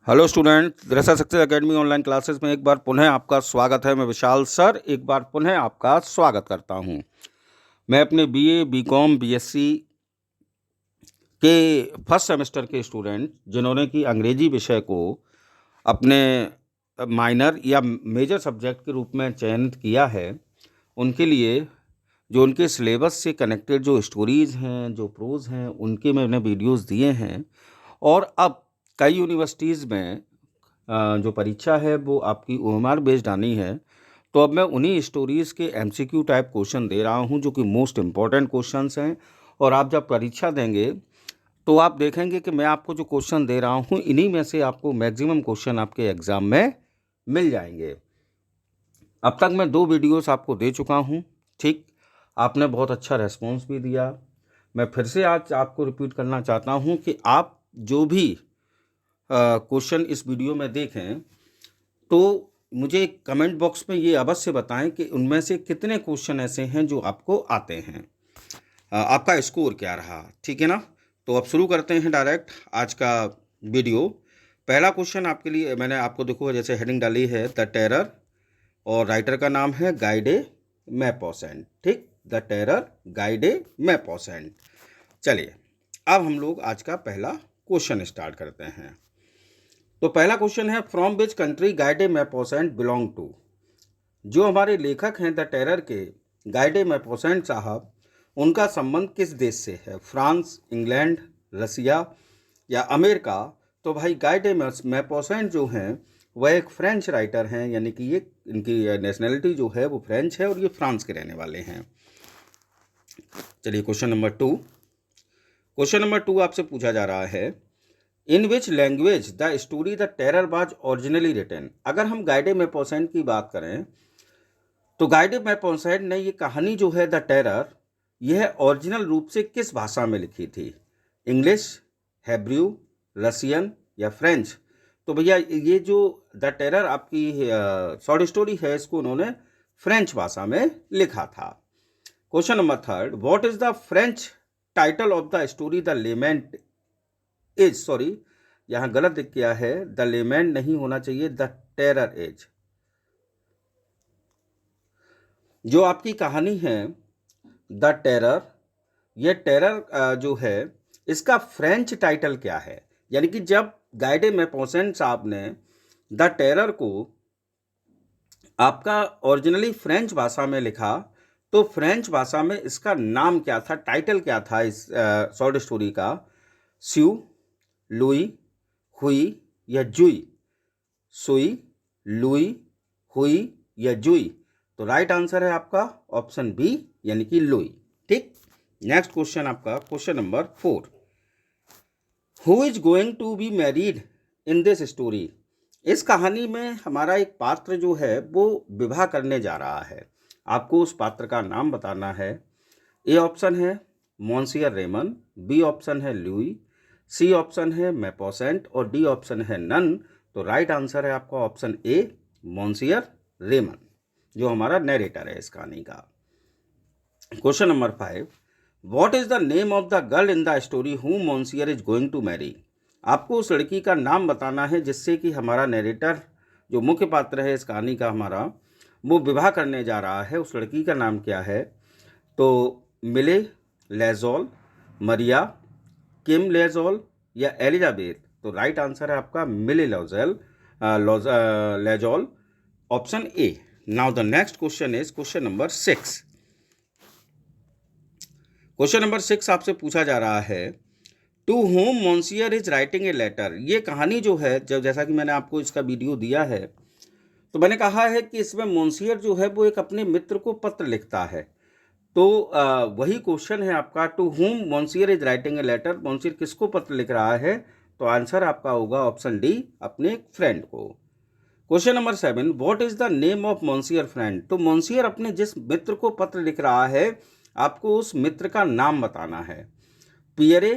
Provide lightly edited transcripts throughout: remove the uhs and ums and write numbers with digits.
Hello student, दरअसल success academy online classes में एक बार पुनः आपका स्वागत है। मैं विशाल सर एक बार पुनः आपका स्वागत करता हूं। मैं अपने बीए, बीकॉम, बीएससी के फर्स्ट सेमेस्टर के स्टूडेंट जिन्होंने कि अंग्रेजी विषय को अपने माइनर या मेजर सब्जेक्ट के रूप में चयनित किया है, उनके लिए जो उनके सिलेबस से कनेक्टेड जो स्टोरीज़ हैं, जो प्रोज़ हैं, उनके मैंने वीडियोज़ दिए हैं। और अब कई यूनिवर्सिटीज़ में जो परीक्षा है वो आपकी ओएमआर बेस्ड आनी है, तो अब मैं उन्हीं स्टोरीज़ के एमसीक्यू टाइप क्वेश्चन दे रहा हूं जो कि मोस्ट इम्पॉर्टेंट क्वेश्चंस हैं। और आप जब परीक्षा देंगे तो आप देखेंगे कि मैं आपको जो क्वेश्चन दे रहा हूं, इन्हीं में से आपको मैक्सिमम क्वेश्चन आपके एग्ज़ाम में मिल जाएंगे। अब तक मैं 2 वीडियोस आपको दे चुका हूं, ठीक। आपने बहुत अच्छा रेस्पॉन्स भी दिया। मैं फिर से आज आपको रिपीट करना चाहता हूं कि आप जो भी क्वेश्चन इस वीडियो में देखें तो मुझे कमेंट बॉक्स में ये अवश्य बताएं कि उनमें से कितने क्वेश्चन ऐसे हैं जो आपको आते हैं। आपका स्कोर क्या रहा, ठीक है ना। तो अब शुरू करते हैं डायरेक्ट आज का वीडियो। पहला क्वेश्चन आपके लिए मैंने आपको देखो जैसे हेडिंग डाली है द टेरर, और राइटर का नाम है गाइडे मैपोसेंट, ठीक। The terror Guy de Maupassant. चलिए अब हम लोग आज का पहला क्वेश्चन स्टार्ट करते हैं। तो पहला क्वेश्चन है, from which country Guy de Maupassant belong to. जो हमारे लेखक हैं द टेरर के गाइडे मैपोसेंट साहब, उनका संबंध किस देश से है? फ्रांस, इंग्लैंड, रसिया या अमेरिका? तो भाई गाइडे मैपोसेंट जो हैं वह एक फ्रेंच राइटर हैं, यानी कि ये इनकी नेशनैलिटी जो है वो फ्रेंच है और ये फ्रांस के रहने वाले हैं। चलिए क्वेश्चन नंबर 2। क्वेश्चन नंबर 2 आपसे पूछा जा रहा है, in which language the story the terror was originally written. अगर हम गाइडे मैपोसेंट की बात करें तो गाइडे मैपोसेंट ने ये कहानी जो है द टेरर, यह ओरिजिनल रूप से किस भाषा में लिखी थी? इंग्लिश, हेब्रू, रसियन या फ्रेंच? तो भैया ये जो द टेरर आपकी शॉर्ट स्टोरी है, इसको उन्होंने फ्रेंच भाषा में लिखा था। Question number 3, what is the French title of the story the lament age. Sorry, यहां गलत लिख किया है, द लेमेंट नहीं होना चाहिए, द टेरर एज। जो आपकी कहानी है द टेरर, ये टेरर जो है इसका फ्रेंच टाइटल क्या है? यानी कि जब गाइडे मैपोसेंट साहब ने द टेरर को आपका ओरिजिनली फ्रेंच भाषा में लिखा, तो फ्रेंच भाषा में इसका नाम क्या था, टाइटल क्या था इस शॉर्ट स्टोरी का? स्यू, लुई, हुई या जुई? सुई, लुई, हुई या जुई? तो राइट आंसर है आपका ऑप्शन बी, यानी कि लुई, ठीक। नेक्स्ट क्वेश्चन आपका question number 4, who is going to be married in this story. इस कहानी में हमारा एक पात्र जो है वो विवाह करने जा रहा है। आपको उस पात्र का नाम बताना है। ए ऑप्शन है मॉन्सियर रेमन, बी ऑप्शन है लुई, सी ऑप्शन है मैपोसेंट और डी ऑप्शन है नन। तो राइट आंसर है आपका ऑप्शन ए, मॉन्सियर रेमन, जो हमारा नैरेटर है इस कहानी का। Question number 5, what is the name of the girl in the story whom monsieur is going to marry. आपको उस लड़की का नाम बताना है जिससे कि हमारा नैरेटर जो मुख्य पात्र है इस कहानी का हमारा, वो विवाह करने जा रहा है। उस लड़की का नाम क्या है? तो मिले लेजोल, मरिया, किम लेजोल या एलिजाबेथ? तो राइट आंसर है आपका मिले लेजोल, option A. Now the next question is question number 6। Question number 6 आपसे पूछा जा रहा है, to whom monsieur is writing a letter. ये कहानी जो है, जब जैसा कि मैंने आपको इसका वीडियो दिया है तो मैंने कहा है कि इसमें मॉन्सियर जो है वो एक अपने मित्र को पत्र लिखता है। तो वही क्वेश्चन है आपका, to whom monsieur is writing a letter. Monsieur किसको पत्र लिख रहा है? तो आंसर आपका होगा ऑप्शन डी, अपने फ्रेंड को। Question number 7, what is the name of monsieur friend. तो मॉन्सियर अपने जिस मित्र को पत्र लिख रहा है, आपको उस मित्र का नाम बताना है। पियरे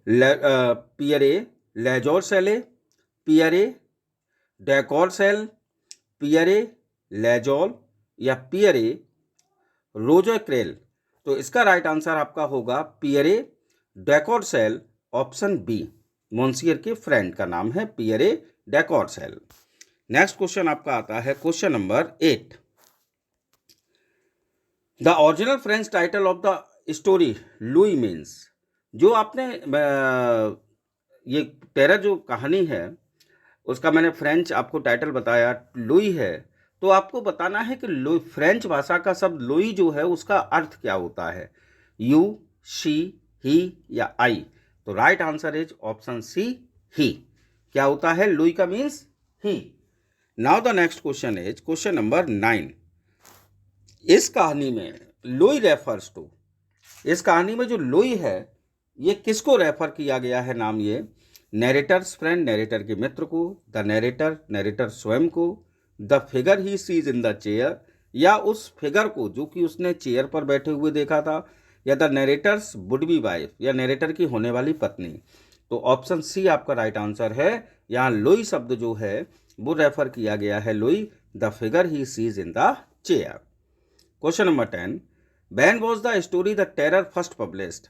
पियरे लेजोरसेले, पियरे डेकॉरसेल, पियरे लेजोल या पियरे रोजोक्रेल? तो इसका राइट आंसर आपका होगा पियरे डेकॉरसेल, ऑप्शन बी। मोन्सियर के फ्रेंड का नाम है पियरे डे कॉर्सेल। नेक्स्ट क्वेश्चन आपका आता है question number 8। The original French title of the story Louis means. जो आपने ये टेरर जो कहानी है उसका मैंने फ्रेंच आपको टाइटल बताया लुई है, तो आपको बताना है कि लुई फ्रेंच भाषा का शब्द लुई जो है उसका अर्थ क्या होता है, यू, शी, ही या आई। तो right answer is option C, he. क्या होता है लुई का means he. Now the next question is question number 9। इस कहानी में लुई रेफर्स टू, इस कहानी में जो लुई है ये किसको रेफर किया गया है नाम, ये नैरेटर्स फ्रेंड, नैरेटर के मित्र को, द नैरेटर, नैरेटर स्वयं को, the figure he sees in the chair, या उस फिगर को जो कि उसने चेयर पर बैठे हुए देखा था, या द नैरेटर्स वुड बी वाइफ, या नैरेटर की होने वाली पत्नी। तो ऑप्शन सी आपका राइट आंसर है। यहाँ लुई शब्द जो है वो रेफर किया गया है Louis the figure he sees in the chair. Question number 10। When was the story the terror first published.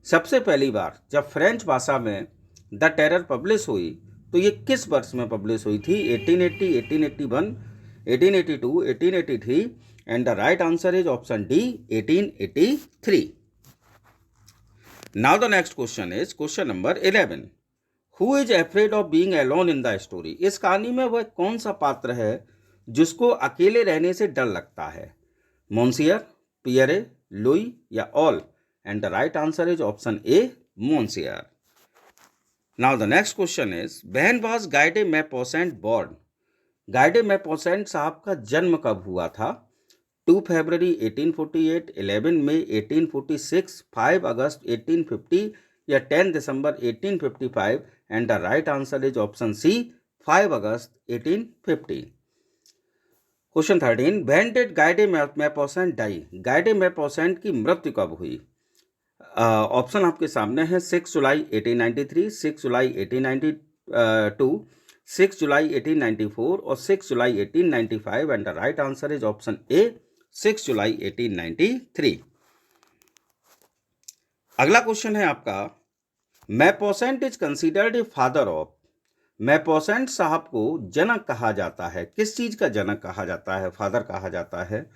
सबसे पहली बार जब फ्रेंच भाषा में द टेरर पब्लिश हुई तो ये किस वर्ष में पब्लिश हुई थी, 1880, 1881, 1882, 1883, and the right answer is option D, 1883। Now the next question is question number 11। Who is afraid of being alone in the story. इस कहानी में वह कौन सा पात्र है जिसको अकेले रहने से डर लगता है, मोन्सियर, पियरे, लुई या all, and the right answer is option A, Monsieur. Now the next question is when was Guy de Maupassant born? Guy de Maupassant साहब का जन्म कब हुआ था, 2 फरवरी 1848, 11 मई 1846, 5 अगस्त 1850 या 10 दिसंबर 1855, and the right answer is option C, 5 August 1850। Question 13। When did Guy de Maupassant die? Guy de Maupassant की मृत्यु कब हुई। ऑप्शन आपके सामने है 6 जुलाई 1893, 6 जुलाई 1892, 6 जुलाई 1894 और 6 July 1895, and the right answer is option A, 6 July 1893। अगला क्वेश्चन है आपका, Maupassant is considered a father of. Maupassant साहब को जनक कहा जाता है, किस चीज का जनक कहा जाता है, फादर कहा जाता है,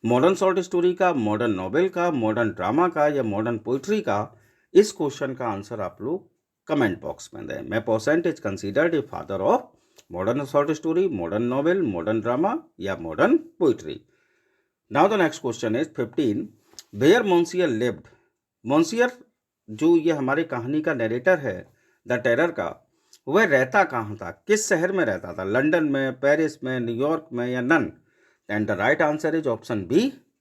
मॉडर्न शॉर्ट स्टोरी का, मॉडर्न नॉवेल का, मॉडर्न ड्रामा का या मॉडर्न पोइट्री का। इस क्वेश्चन का आंसर आप लोग कमेंट बॉक्स में दें। Maupassant is considered a father of modern short story, modern novel, modern drama या modern poetry. Now the next question is 15। Where monsieur lived. Monsieur जो ये हमारी कहानी का नरेटर है द टेरर का, वह रहता कहाँ था, किस शहर में रहता था, लंदन में, पेरिस में, न्यूयॉर्क में या none, and the right answer is option B,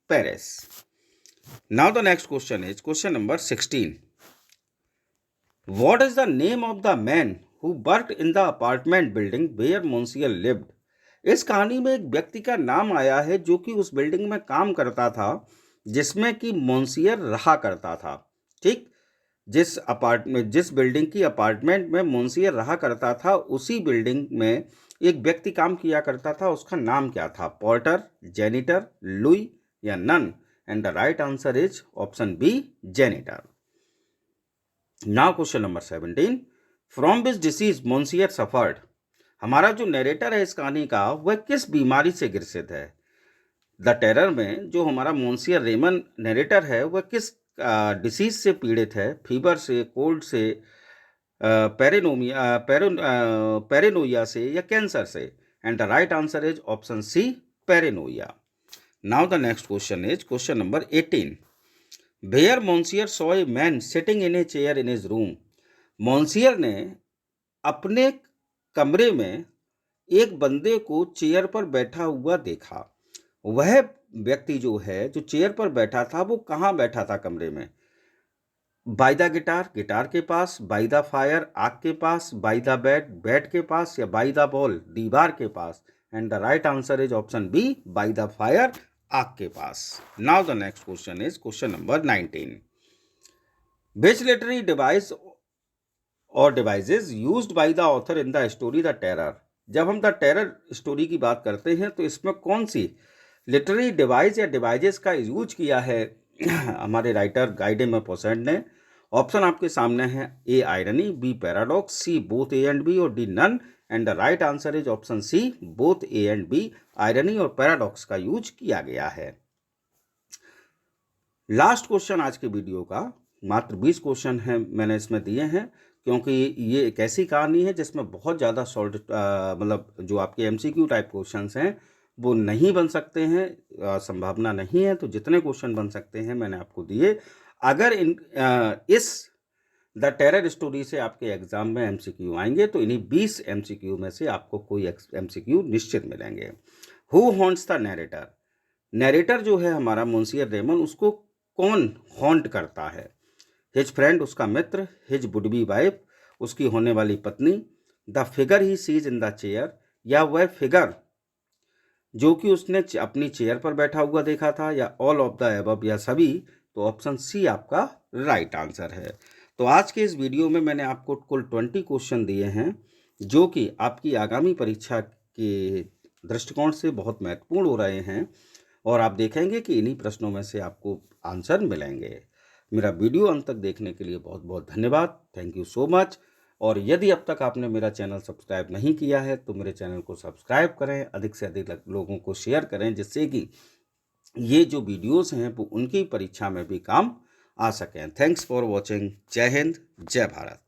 Paris. Now the next question is question number 16. What is the name of the man who worked in the apartment building where Monsieur lived? इस कहानी में एक व्यक्ति का नाम आया है जो कि उस बिल्डिंग में काम करता था जिसमें कि मोन्सियर रहा करता था। ठीक, जिस बिल्डिंग की अपार्टमेंट में मोन्सियर रहा करता था उसी बिल्डिंग में एक व्यक्ति काम किया करता था, उसका नाम क्या था, पॉर्टर, जेनिटर, लुई या none, and the right answer is option B, janitor. Now question number 17। From which disease monsieur suffered. हमारा जो नरेटर है इस कहानी का वह किस बीमारी से ग्रसित है। द टेरर में जो हमारा मोन्सियर रेमन नरेटर है वह किस डिसीज से पीड़ित है, फीवर से, कोल्ड से, पेरेनोइया से या कैंसर से, and the right answer is option C, paranoia. Now the next question is question number 18। Where monsieur saw a man sitting in a chair in his room. Monsieur ने अपने कमरे में एक बंदे को चेयर पर बैठा हुआ देखा। वह व्यक्ति जो है जो चेयर पर बैठा था वो कहाँ बैठा था कमरे में, बाय द गिटार, गिटार के पास, बाय द फायर, आग के पास, बाय द बेड, बेड के पास या बाय द बॉल, दीवार के पास, and the right answer is option B, by the fire, आग के पास। Now the next question is question number 19। Which literary device or devices used by the author in the story the terror. जब हम the terror story की बात करते हैं तो इसमें कौन सी लिटरेरी डिवाइस या डिवाइसेस का यूज किया है हमारे राइटर गाय डे मॉपासेंट ने, ऑप्शन आपके सामने है A irony, B paradox, C both A and B or D none. And the right answer is option C, both A and B. Irony और पैराडॉक्स का यूज किया गया है। लास्ट क्वेश्चन आज के वीडियो का, मात्र 20 क्वेश्चन है मैंने इसमें दिए हैं, क्योंकि ये एक ऐसी कहानी है जिसमें बहुत ज़्यादा सॉल्व मतलब जो आपके एमसीक्यू टाइप क्वेश्चंस हैं वो नहीं बन सकते हैं, संभावना नहीं है। तो जितने क्वेश्चन बन सकते हैं मैंने आपको दिए। अगर इस द टेरर स्टोरी से आपके एग्जाम में एमसीक्यू आएंगे तो इन्हीं 20 एमसीक्यू में से आपको कोई एमसीक्यू निश्चित मिलेंगे। Who haunts the narrator? Narrator जो है हमारा मोंसियर रेमन, उसको कौन हॉन्ट करता है? हिज फ्रेंड, उसका मित्र, हिज वुड बी वाइफ, उसकी होने वाली पत्नी, the figure he sees in the chair, या वह फिगर जो कि उसने अपनी चेयर पर बैठा हुआ देखा था, या ऑल ऑफ द अबव, या सभी। तो ऑप्शन सी आपका राइट आंसर है। तो आज के इस वीडियो में मैंने आपको कुल 20 क्वेश्चन दिए हैं जो कि आपकी आगामी परीक्षा के दृष्टिकोण से बहुत महत्वपूर्ण हो रहे हैं, और आप देखेंगे कि इन्हीं प्रश्नों में से आपको आंसर मिलेंगे। मेरा वीडियो अंत तक देखने के लिए बहुत बहुत धन्यवाद। Thank you so much. और यदि अब तक आपने मेरा चैनल सब्सक्राइब नहीं किया है तो मेरे चैनल को सब्सक्राइब करें, अधिक से अधिक लोगों को शेयर करें, जिससे कि ये जो वीडियोस हैं वो उनकी परीक्षा में भी काम आ सकें। Thanks for watching. जय हिंद, जय भारत।